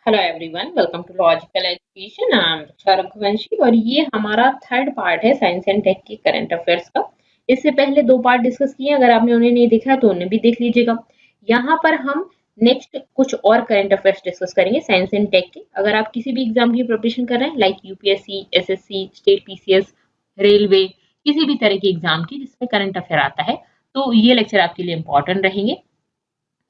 Hello everyone, welcome to logical education. I am Diksha Raghuvanshi और ये हमारा थर्ड पार्ट है साइंस एंड टेक के करंट अफेयर्स का। इससे पहले दो पार्ट डिस्कस किए, अगर आपने उन्हें नहीं देखा तो उन्हें भी देख लीजिएगा। यहाँ पर हम नेक्स्ट कुछ और करंट अफेयर्स डिस्कस करेंगे साइंस एंड टेक के। अगर आप किसी भी एग्जाम की प्रिपरेशन कर रहे हैं like UPSC, SSC, state PCS, railway, किसी भी तरह की एग्जाम की जिसमें करंट अफेयर आता है, तो ये लेक्चर आपके लिए इंपॉर्टेंट रहेंगे।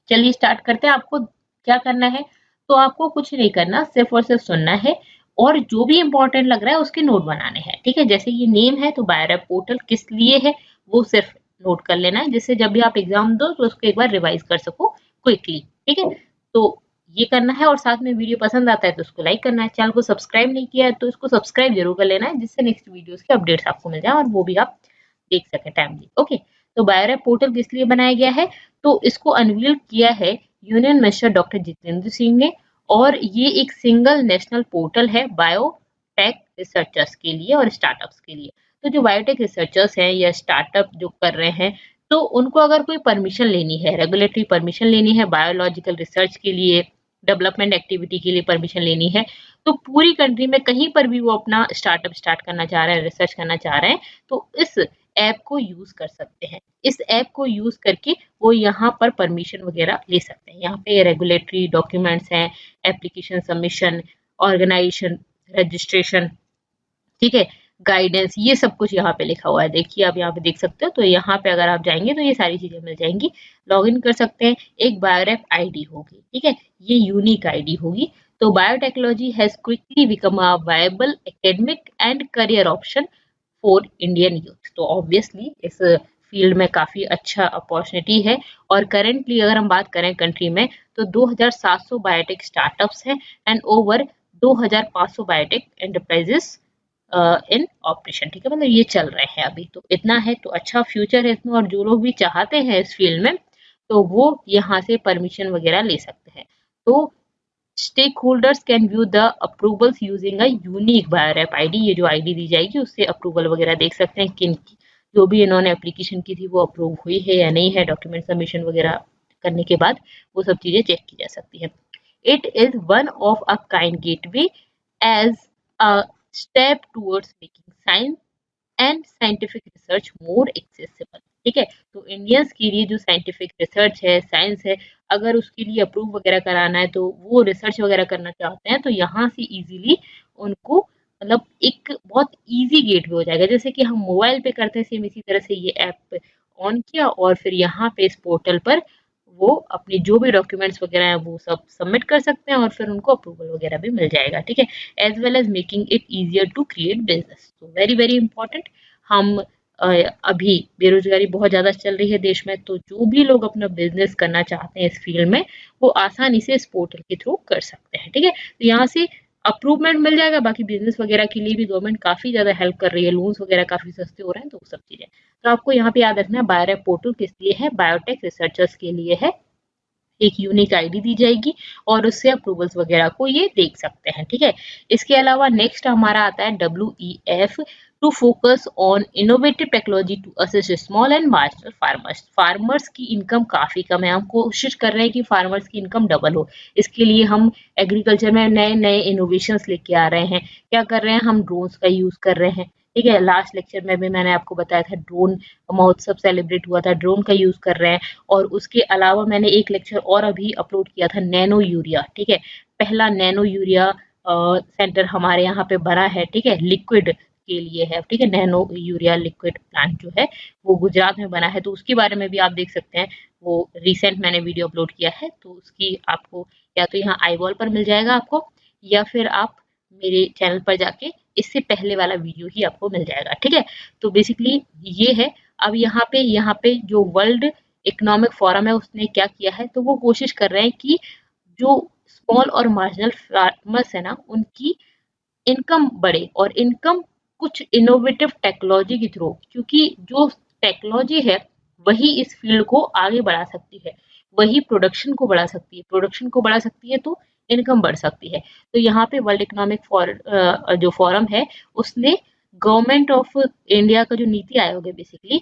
चलिए स्टार्ट करते हैं। आपको क्या करना है, तो आपको कुछ नहीं करना, सिर्फ और सिर्फ सुनना है और जो भी इंपॉर्टेंट लग रहा है उसके नोट बनाने हैं। ठीक है, जैसे ये नेम है तो बायोरेप पोर्टल किस लिए है वो सिर्फ नोट कर लेना है, जिससे जब भी आप एग्जाम दो तो उसको एक बार रिवाइज कर सको क्विकली। ठीक है, तो ये करना है और साथ में वीडियो पसंद आता है तो उसको लाइक करना है। चैनल को सब्सक्राइब नहीं किया है तो इसको सब्सक्राइब जरूर कर लेना है, जिससे नेक्स्ट वीडियोस की अपडेट्स आपको मिल जाए और वो भी आप देख सकें टाइमली। ओके, तो बायोरेप पोर्टल किस लिए बनाया गया है, तो इसको अनवील किया है union minister doctor Jitendra Singh ने, और ये एक सिंगल नेशनल पोर्टल है बायोटेक रिसर्चर्स के लिए और स्टार्टअप्स के लिए। तो जो बायोटेक रिसर्चर्स हैं या स्टार्टअप जो कर रहे हैं, तो उनको अगर कोई परमिशन लेनी है, रेगुलेटरी परमिशन लेनी है बायोलॉजिकल रिसर्च के लिए, डेवलपमेंट एक्टिविटी के लिए परमिशन लेनी है, तो पूरी कंट्री में कहीं पर भी वो अपना स्टार्टअप स्टार्ट करना चाह रहे हैं, रिसर्च करना चाह रहे हैं, तो इस ऐप को यूज कर सकते हैं। इस ऐप को यूज करके वो यहाँ पर परमिशन वगैरह ले सकते हैं। यहाँ पे रेगुलेटरी डॉक्यूमेंट्स हैं, एप्लीकेशन सबमिशन, ऑर्गेनाइजेशन, रजिस्ट्रेशन, ठीक है, गाइडेंस, ये सब कुछ यहाँ पे लिखा हुआ है। देखिए आप यहाँ पे देख सकते हो, तो यहाँ पे अगर आप जाएंगे तो ये सारी चीजें मिल जाएंगी। लॉग इन कर सकते हैं, एक बायोरेप आईडी होगी, ठीक है, ये यूनिक आईडी होगी। तो biotechnology has quickly become a viable academic and career option for Indian youth. तो ऑब्वियसली इस फील्ड में काफी अच्छा अपॉर्चुनिटी है। और करेंटली अगर हम बात करें कंट्री में, तो 2700 बायोटेक स्टार्टअप्स हैं and over 2500 biotech enterprises in operation. ठीक है, मतलब ये चल रहे हैं अभी। तो इतना है, तो अच्छा फ्यूचर है इसमें, और जो लोग भी चाहते हैं इस फील्ड में तो वो यहाँ से परमिशन वगैरह ले सकते हैं। तो stakeholders can view the approvals using a unique BioRRAP ID. ये जो आईडी दी जाएगी उससे अप्रूवल वगैरह देख सकते हैं, किन की जो भी इन्होंने एप्लीकेशन की थी वो अप्रूव हुई है या नहीं है। डॉक्यूमेंट सबमिशन वगैरह करने के बाद वो सब चीजें चेक की जा सकती है। It is one of a kind gateway as a step towards making science and scientific research more accessible. ठीक है, तो इंडियंस के लिए जो साइंटिफिक रिसर्च है, साइंस है, अगर उसके लिए अप्रूव वगैरह कराना है, तो वो रिसर्च वगैरह करना चाहते हैं, तो यहाँ से इजीली उनको मतलब एक बहुत इजी गेट हो जाएगा। जैसे कि हम मोबाइल पे करते हैं, सेम इसी तरह से ये ऐप ऑन किया और फिर यहाँ पे इस पोर्टल पर वो अपने जो भी डॉक्यूमेंट्स वगैरह हैं वो सब सबमिट कर सकते हैं और फिर उनको अप्रूवल वगैरह भी मिल जाएगा। ठीक है, as well as making it easier to create business. तो वेरी वेरी इंपॉर्टेंट। हम अभी बेरोजगारी बहुत ज्यादा चल रही है देश में, तो जो भी लोग अपना बिजनेस करना चाहते हैं इस फील्ड में, वो आसानी से इस पोर्टल के थ्रू कर सकते हैं। ठीक है, तो यहाँ से अप्रूवमेंट मिल जाएगा। बाकी बिजनेस वगैरह के लिए भी गवर्नमेंट काफी ज्यादा हेल्प कर रही है, लोन्स वगैरह काफी सस्ते हो रहे हैं, तो वो सब चीजें। तो आपको यहाँ पे याद रखना है बायोरेप पोर्टल किस लिए है, बायोटेक रिसर्चर्स के लिए है। एक यूनिक आईडी दी जाएगी और उससे अप्रूवल्स वगैरह को ये देख सकते हैं। ठीक है, इसके अलावा नेक्स्ट हमारा आता है WEF, to focus on innovative technology to assist small and marginal farmers. Farmers की इनकम काफी कम है, हम कोशिश कर रहे हैं कि फार्मर्स की इनकम डबल हो। इसके लिए हम एग्रीकल्चर में नए नए इनोवेशंस लेके आ रहे हैं। क्या कर रहे हैं, हम ड्रोन्स का यूज कर रहे हैं। ठीक है, लास्ट लेक्चर में भी मैंने आपको बताया था, ड्रोन महोत्सव सेलिब्रेट हुआ था, ड्रोन का यूज कर रहे हैं। और उसके अलावा मैंने एक लेक्चर और अभी अपलोड किया था, नैनो यूरिया। ठीक है, पहला नैनो यूरिया सेंटर हमारे यहाँ पे बना है। ठीक है, लिक्विड के लिए है। ठीक है, नैनो यूरिया लिक्विड प्लांट जो है वो गुजरात में बना है, तो उसके बारे में भी आप देख सकते हैं। वो रिसेंट मैंने वीडियो अपलोड किया है, तो उसकी आपको या तो यहाँ आई बॉल पर मिल जाएगा आपको, या फिर आप मेरे चैनल पर जाके इससे पहले वाला वीडियो ही आपको मिल जाएगा। ठीक है, तो बेसिकली ये है। अब यहाँ पे जो वर्ल्ड इकोनॉमिक फोरम है उसने क्या किया है, तो वो कोशिश कर रहे हैं कि जो स्मॉल और मार्जिनल फार्मर्स है ना, उनकी इनकम बढ़े, और इनकम कुछ इनोवेटिव टेक्नोलॉजी के थ्रू, क्योंकि जो टेक्नोलॉजी है वही इस फील्ड को आगे बढ़ा सकती है, वही प्रोडक्शन को बढ़ा सकती है, प्रोडक्शन को बढ़ा सकती है तो इनकम बढ़ सकती है। तो यहाँ पे वर्ल्ड इकोनॉमिक जो फोरम है उसने गवर्नमेंट ऑफ इंडिया का जो नीति आयोग है बेसिकली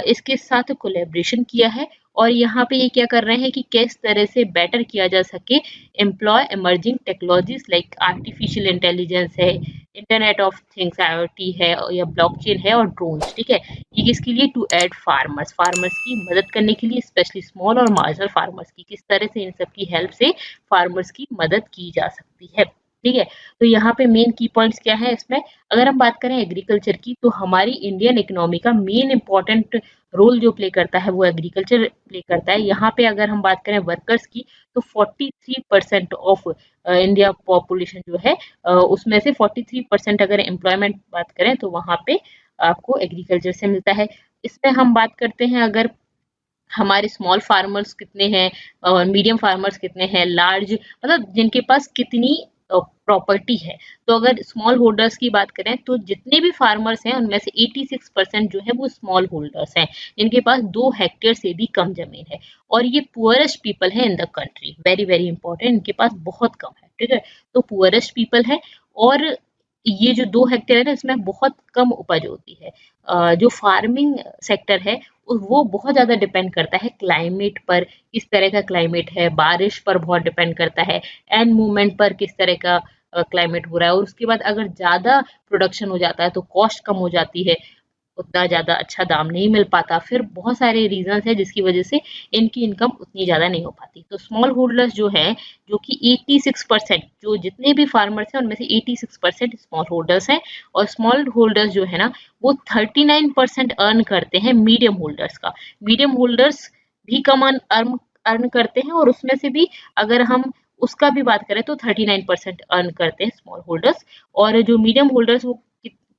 इसके साथ कोलैबोरेशन किया है और यहाँ पे ये क्या कर रहे हैं कि किस तरह से बेटर किया जा सके employ emerging technologies like artificial intelligence है, इंटरनेट ऑफ थिंग्स IoT है या ब्लॉकचेन है और ड्रोन्स। ठीक है, ये किसके लिए? टू एड फार्मर्स, फार्मर्स की मदद करने के लिए, स्पेशली स्मॉल और मार्जिनल फार्मर्स की, किस तरह से इन सब की हेल्प से फार्मर्स की मदद की जा सकती है। ठीक है, तो यहाँ पे मेन की पॉइंट्स क्या है इसमें? अगर हम बात करें एग्रीकल्चर की, तो हमारी इंडियन इकोनॉमी का मेन इंपॉर्टेंट रोल जो प्ले करता है वो एग्रीकल्चर प्ले करता है। यहाँ पे अगर हम बात करें वर्कर्स की, तो 43% ऑफ इंडिया पॉपुलेशन जो है उसमें से 43% अगर एम्प्लॉयमेंट बात करें तो वहाँ पे आपको एग्रीकल्चर से मिलता है। इसमें हम बात करते हैं अगर हमारे स्मॉल फार्मर्स कितने हैं और मीडियम फार्मर्स कितने हैं, लार्ज मतलब जिनके पास कितनी प्रॉपर्टी है। तो अगर स्मॉल होल्डर्स की बात करें तो जितने भी फार्मर्स हैं उनमें से 86% जो है वो स्मॉल होल्डर्स हैं, जिनके पास 2 हेक्टेयर से भी कम जमीन है। और ये पुअरेस्ट पीपल है in the country, very very important, इनके पास बहुत कम है। ठीक है, तो पुअरेस्ट पीपल है और ये जो 2 हेक्टेयर है ना, इसमें बहुत कम उपज होती है। जो फार्मिंग सेक्टर है वो बहुत ज़्यादा डिपेंड करता है क्लाइमेट पर, किस तरह का क्लाइमेट है, बारिश पर बहुत डिपेंड करता है, एंड मूवमेंट पर किस तरह का क्लाइमेट हो रहा है। और उसके बाद अगर ज़्यादा प्रोडक्शन हो जाता है तो कॉस्ट कम हो जाती है, उतना ज़्यादा अच्छा दाम नहीं मिल पाता। फिर बहुत सारे रीजंस हैं जिसकी वजह से इनकी इनकम उतनी ज़्यादा नहीं हो पाती। तो स्मॉल होल्डर्स जो है, जो कि 86%, जो जितने भी फार्मर्स हैं उनमें से 86% स्मॉल होल्डर्स हैं। और स्मॉल होल्डर्स जो है ना, वो 39% अर्न करते हैं मीडियम होल्डर्स का। मीडियम होल्डर्स भी कम अर्न करते हैं, और उसमें से भी अगर हम उसका भी बात करें तो 39% अर्न करते हैं स्मॉल होल्डर्स। और जो मीडियम होल्डर्स वो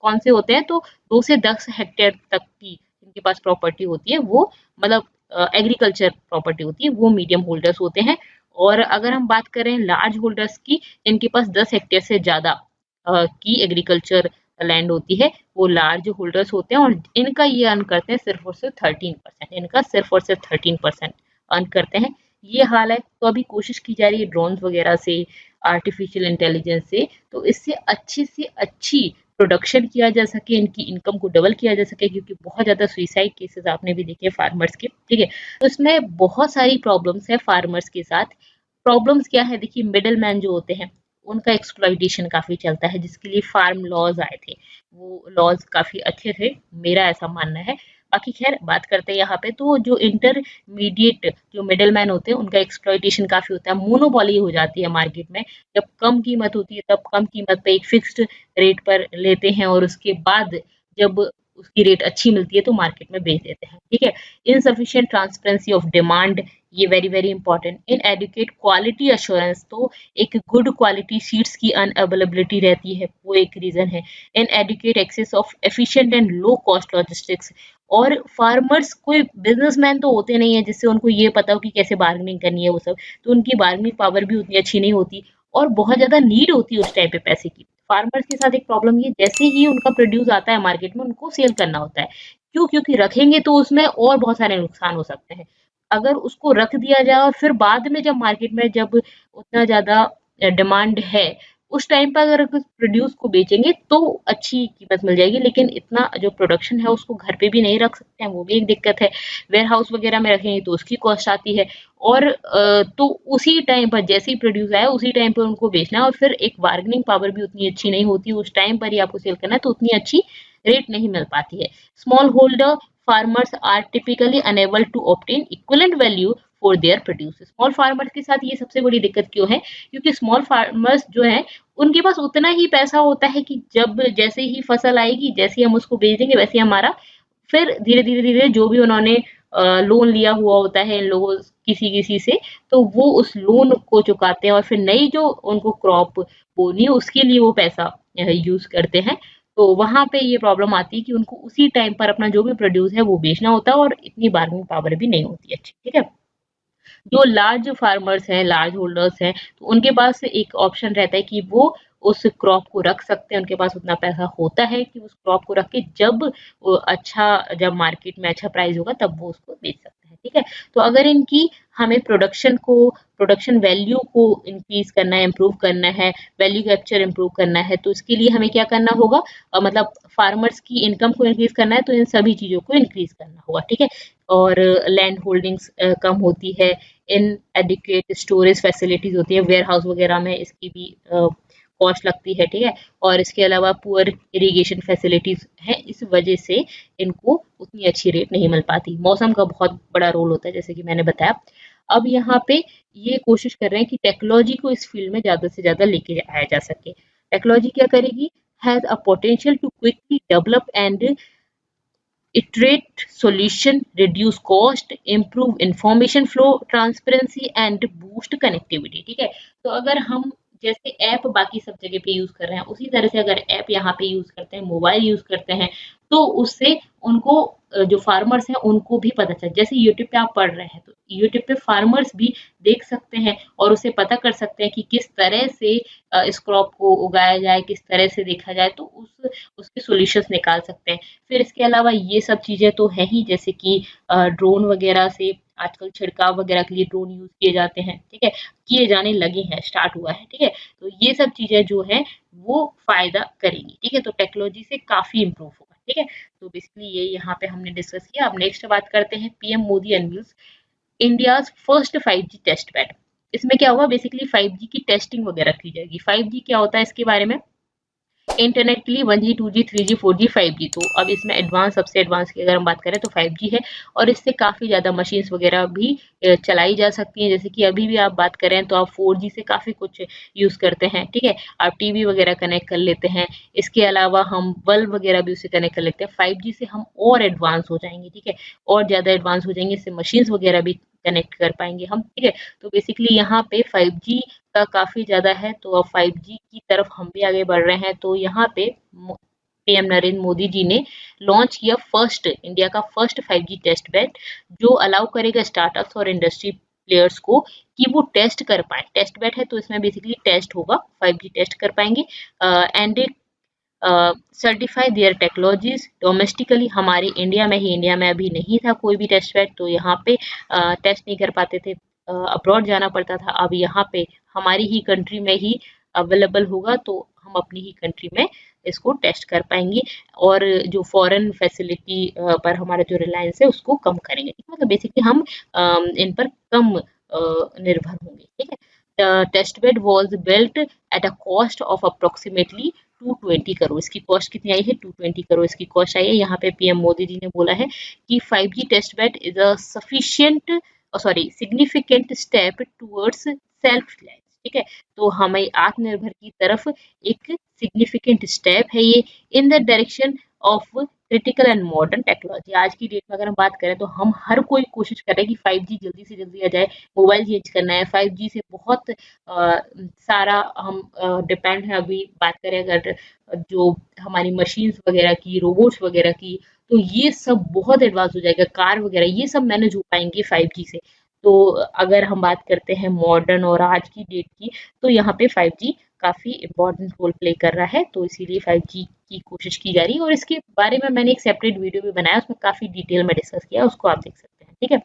कौन से होते हैं? तो 2 से 10 हेक्टेयर तक की जिनके पास प्रॉपर्टी होती है, वो मतलब एग्रीकल्चर प्रॉपर्टी होती है, वो मीडियम होल्डर्स होते हैं। और अगर हम बात करें लार्ज होल्डर्स की, जिनके पास 10 हेक्टेयर से ज़्यादा की एग्रीकल्चर लैंड होती है, वो लार्ज होल्डर्स होते हैं। और इनका ये अर्न करते हैं सिर्फ और सिर्फ 13%, इनका सिर्फ और सिर्फ 13% अर्न करते हैं। ये हाल है। तो अभी कोशिश की जा रही है ड्रोन्स वगैरह से, आर्टिफिशियल इंटेलिजेंस से, तो इससे अच्छी से अच्छी प्रोडक्शन किया जा सके, इनकी इनकम को डबल किया जा सके, क्योंकि बहुत ज़्यादा सुइसाइड केसेस आपने भी देखे फार्मर्स के। ठीक है, तो इसमें बहुत सारी प्रॉब्लम्स है फार्मर्स के साथ। प्रॉब्लम्स क्या है? देखिए, मिडल मैन जो होते हैं उनका एक्सप्लॉइटेशन काफ़ी चलता है, जिसके लिए फार्म लॉज आए थे। वो लॉज काफ़ी अच्छे थे, मेरा ऐसा मानना है। बाकी खैर बात करते हैं यहाँ पे, तो जो इंटरमीडिएट जो मिडल मैन होते हैं उनका एक्सप्लॉइटेशन काफ़ी होता है। मोनोपोली हो जाती है मार्केट में, जब कम कीमत होती है तब कम कीमत पे एक फिक्स्ड रेट पर लेते हैं, और उसके बाद जब उसकी रेट अच्छी मिलती है तो मार्केट में बेच देते हैं। ठीक है, इनसफिशिएंट ट्रांसपेरेंसी ऑफ डिमांड, ये very very important. Inadequate quality assurance, तो एक गुड क्वालिटी सीड्स की अनअवेलेबिलिटी रहती है, वो एक रीजन है। Inadequate access of efficient and low cost logistics, और फार्मर्स कोई बिजनेसमैन तो होते नहीं है जिससे उनको ये पता हो कि कैसे बार्गेनिंग करनी है वो सब, तो उनकी बार्गेनिंग पावर भी उतनी अच्छी नहीं होती, और बहुत ज़्यादा नीड होती है उस टाइम पे पैसे की। फार्मर्स के साथ एक प्रॉब्लम ये, जैसे ही उनका प्रोड्यूस आता है मार्केट में, उनको सेल करना होता है। क्यों? क्योंकि रखेंगे तो उसमें और बहुत सारे नुकसान हो सकते हैं। अगर उसको रख दिया जाए और फिर बाद में जब मार्केट में जब उतना ज़्यादा डिमांड है, उस टाइम पर अगर प्रोड्यूस को बेचेंगे तो अच्छी कीमत मिल जाएगी, लेकिन इतना जो प्रोडक्शन है उसको घर पे भी नहीं रख सकते हैं, वो भी एक दिक्कत है। वेयर हाउस वगैरह में रखेंगे तो उसकी कॉस्ट आती है, और तो उसी टाइम पर जैसे ही प्रोड्यूस आया उसी टाइम पर उनको बेचना है, और फिर एक बार्गेनिंग पावर भी उतनी अच्छी नहीं होती, उस टाइम पर ही आपको सेल करना है तो उतनी अच्छी रेट नहीं मिल पाती है। Small holder farmers are typically unable to obtain equivalent value for their produce. Small farmers के साथ ये सबसे बड़ी दिक्कत क्यों है? क्योंकि स्मॉल फार्मर्स जो है उनके पास उतना ही पैसा होता है कि जब जैसे ही फसल आएगी, जैसे ही हम उसको बेच देंगे, वैसे ही हमारा फिर धीरे धीरे धीरे जो भी उन्होंने लोन लिया हुआ होता है इन लोगों किसी किसी से, तो वो उस लोन को चुकाते हैं, और फिर नई जो उनको क्रॉप बोनी है उसके लिए वो पैसा यूज करते हैं। तो वहां पे ये प्रॉब्लम आती है कि उनको उसी टाइम पर अपना जो भी प्रोड्यूस है वो बेचना होता है, और इतनी बार्गेनिंग पावर भी नहीं होती अच्छी। ठीक है, जो लार्ज फार्मर्स हैं, लार्ज होल्डर्स हैं, तो उनके पास एक ऑप्शन रहता है कि वो उस क्रॉप को रख सकते हैं, उनके पास उतना पैसा होता है कि उस क्रॉप को रख के जब मार्केट में अच्छा प्राइस होगा तब वो उसको बेच सकते हैं। ठीक है, तो अगर इनकी हमें प्रोडक्शन वैल्यू को इंक्रीज करना है, इम्प्रूव करना है, वैल्यू कैप्चर इम्प्रूव करना है, तो इसके लिए हमें क्या करना होगा? मतलब फार्मर्स की इनकम को इंक्रीज करना है तो इन सभी चीज़ों को इंक्रीज करना होगा। ठीक है, और लैंड होल्डिंग्स कम होती है, इनएडिक्वेट स्टोरेज फैसिलिटीज होती है, वेयर हाउस वगैरह में इसकी भी कॉस्ट लगती है, ठीक है। और इसके अलावा पुअर इरिगेशन फैसिलिटीज है, इस वजह से इनको उतनी अच्छी रेट नहीं मिल पाती। मौसम का बहुत बड़ा रोल होता है जैसे कि मैंने बताया। अब यहाँ पे ये कोशिश कर रहे हैं कि टेक्नोलॉजी को इस फील्ड में ज़्यादा से ज़्यादा लेके आया जा सके। टेक्नोलॉजी क्या करेगी, has a potential to quickly develop and iterate solution, reduce cost, improve information flow, transparency and boost connectivity। ठीक है, तो अगर हम जैसे ऐप बाकी सब जगह पे यूज कर रहे हैं, उसी तरह से अगर ऐप यहाँ पे यूज करते हैं, मोबाइल यूज करते हैं, तो उससे उनको जो फार्मर्स हैं उनको भी पता चल, जैसे यूट्यूब पे आप पढ़ रहे हैं तो यूट्यूब पे फार्मर्स भी देख सकते हैं और उसे पता कर सकते हैं कि किस तरह से इस क्रॉप को उगाया जाए, किस तरह से देखा जाए, तो उसके सॉल्यूशंस निकाल सकते हैं। फिर इसके अलावा ये सब चीज़ें तो है ही, जैसे कि ड्रोन वगैरह से आजकल छिड़काव वगैरह के लिए ड्रोन यूज किए जाते हैं, ठीक है, किए जाने लगे हैं, स्टार्ट हुआ है, ठीक है। तो ये सब चीजें जो है वो फायदा करेंगी, ठीक है, तो टेक्नोलॉजी से काफी इम्प्रूव होगा, ठीक है। तो बेसिकली ये यहाँ पे हमने डिस्कस किया। अब नेक्स्ट बात करते हैं, PM Modi unveils India's first 5G test bed. इसमें क्या हुआ, बेसिकली 5G की टेस्टिंग वगैरह की जाएगी। 5G क्या होता है इसके बारे में, इंटरनेट के लिए 1G 2G 3G 4G 5G। तो अब इसमें एडवांस, सबसे एडवांस की अगर हम बात करें तो 5G है, और इससे काफ़ी ज़्यादा मशीन्स वगैरह भी चलाई जा सकती हैं। जैसे कि अभी भी आप बात करें तो आप 4G से काफ़ी कुछ यूज़ करते हैं, ठीक है, आप टीवी वगैरह कनेक्ट कर लेते हैं। इसके अलावा हम बल्ब वगैरह भी उससे कनेक्ट कर लेते हैं। 5G से हम और एडवांस हो जाएंगे, ठीक है, और ज़्यादा एडवांस हो जाएंगे, इससे मशीन्स वगैरह भी कनेक्ट कर पाएंगे हम, ठीक है। तो बेसिकली यहाँ पे 5G का काफ़ी ज़्यादा है, तो अब 5G की तरफ हम भी आगे बढ़ रहे हैं। तो यहाँ पे पीएम नरेंद्र मोदी जी ने लॉन्च किया इंडिया का फर्स्ट 5G टेस्ट बेड, जो अलाउ करेगा स्टार्टअप्स और इंडस्ट्री प्लेयर्स को कि वो टेस्ट कर पाए। टेस्ट बेड है तो इसमें बेसिकली टेस्ट होगा, 5G टेस्ट कर पाएंगे and certify their technologies domestically. हमारे इंडिया में अभी नहीं था कोई भी टेस्ट बेड, तो यहाँ पे टेस्ट नहीं कर पाते थे, अब्रॉड जाना पड़ता था। अब यहाँ पे हमारी ही कंट्री में ही अवेलेबल होगा, तो हम अपनी ही कंट्री में इसको टेस्ट कर पाएंगे, और जो फॉरेन फैसिलिटी पर हमारा जो रिलायंस है उसको कम करेंगे, मतलब बेसिकली हम इन पर कम निर्भर होंगे, ठीक है। Test bed was built at a cost of approximately 220 crore. इसकी कॉस्ट कितनी आई है, 220 करोड़ इसकी कॉस्ट आई है। यहाँ पे पीएम मोदी जी ने बोला है कि 5G test bed is a significant step towards self reliance, ठीक है। तो हमें आत्मनिर्भर की तरफ एक सिग्निफिकेंट स्टेप है ये, in the direction of critical and modern technology. आज की डेट में अगर हम बात करें तो हम हर कोई कोशिश कर रहे हैं कि 5G जल्दी से जल्दी आ जाए, मोबाइल चेंज करना है। 5G से बहुत सारा हम डिपेंड है। अभी बात करें अगर जो हमारी मशीन्स वगैरह की, रोबोट्स वगैरह की, तो ये सब बहुत एडवांस हो जाएगा, कार वगैरह ये सब मैनेज हो पाएंगे 5G से। तो अगर हम बात करते हैं मॉडर्न और आज की डेट की, तो यहाँ पे 5G काफ़ी इम्पोर्टेंट रोल प्ले कर रहा है, तो इसीलिए 5G की कोशिश की जा रही है। और इसके बारे में मैंने एक सेपरेट वीडियो भी बनाया, उसमें काफ़ी डिटेल में डिस्कस किया, उसको आप देख सकते हैं, ठीक है।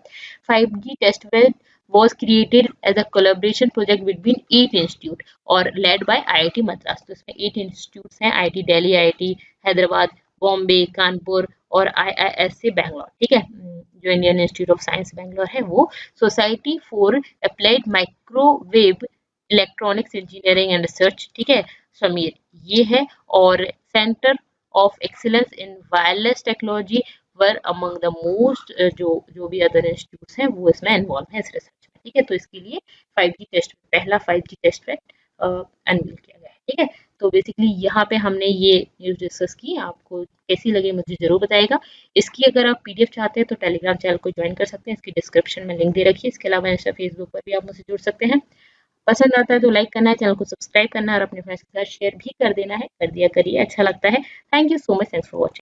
5G test bed was created as a collaboration project between 8 institute और led by IIT मद्रास। तो इसमें 8 इंस्टीट्यूट्स हैं, IIT दिल्ली, IIT हैदराबाद, बॉम्बे, कानपुर और IISc बैंगलोर, ठीक है, जो Indian institute of science Bangalore है वो, society for applied microwave electronics engineering and research, ठीक है, समीर ये है, और centre of excellence in wireless technology were among the most, जो भी अदर इंस्टीट्यूट्स हैं वो इसमें इन्वॉल्व है इस रिसर्च में, ठीक है। तो इसके लिए 5G टेस्ट, पहला 5G टेस्ट बेड अनवील किया गया है, ठीक है। तो बेसिकली यहाँ पे हमने ये न्यूज़ डिस्कस की, आपको कैसी लगी मुझे जरूर बताइएगा। इसकी अगर आप PDF चाहते हैं तो टेलीग्राम चैनल को ज्वाइन कर सकते हैं, इसकी डिस्क्रिप्शन में लिंक दे रखी है। इसके अलावा इंस्टा, फेसबुक पर भी आप मुझसे जुड़ सकते हैं। पसंद आता है तो लाइक करना है, चैनल को सब्सक्राइब करना है और अपने फ्रेंड्स के साथ शेयर भी कर देना है, कर दिया करिए, अच्छा लगता है। Thank you so much, thanks for watching.